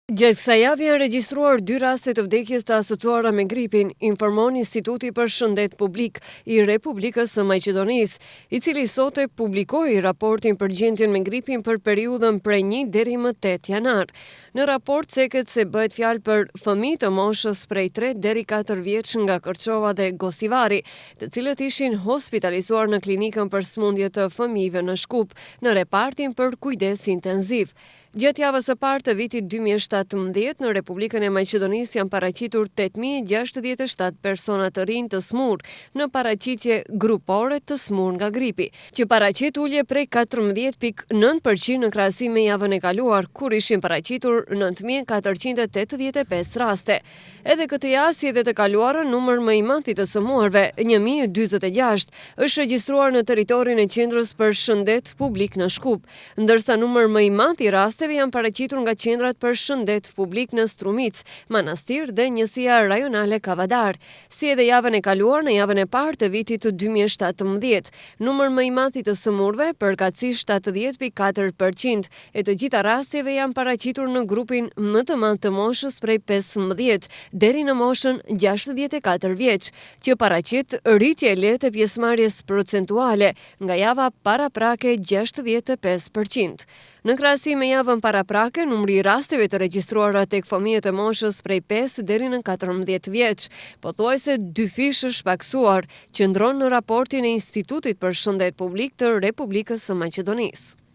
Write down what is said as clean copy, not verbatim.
Gjatë kësaj jave janë regjistruar 2 raste të vdekjes të asociuara me gripin, informon Instituti për Shëndet Publik i Republikës së Maqedonisë, i cili sot e publikoi raportin për gjendjen me gripin për periudhën prej 1 deri më 8 janar. Në raport ceket se bëhet fjalë për fëmijë të moshës prej 3 deri 4 vjeç nga Kërçova dhe Gostivari, të cilët ishin hospitalizuar në klinikën për sëmundje të fëmijëve në Shkup, në repartin për kujdes intenziv. Gjatë javës së parë të vitit 2017 në Republikën e Maqedonisë janë paraqitur 8.067 persona të rinj të smur në paraqitje grupore të smur nga gripi, që paraqit ulje prej 14.9% në krahasim me javën e kaluar, kur ishin paraqitur 9.485 raste. Edhe këtë javë, si edhe të kaluarën, numër më i madh të sëmurëve, 1.046, është regjistruar në territorin e qendrës për shëndet publik në Shkup, ndërsa numër më i madh i rasteve janë paraqitur nga qendrat për shëndet publik në Strumic, Manastir dhe njësia rajonale Kavadar. Si edhe javën e kaluar, në javën e parë të vitit të 2017, numër më i madh të sëmurëve, përkatësisht 70.4%, e të gjitha rasteve janë paraqitur në grupin më të madh të moshës prej 15 deri në moshën 64 vjeç, që paraqit rritje lehtë e pjesëmarrjes procentuale nga java paraprake 65%. Në krahasim me javën paraprake, numri i rasteve të regjistruara tek fëmijët e moshës prej 5 deri në 14 vjeç, pothuajse 2 fish është paksuar, qëndron në raportin e Institutit për Shëndet Publik të Republikës së Maqedonisë.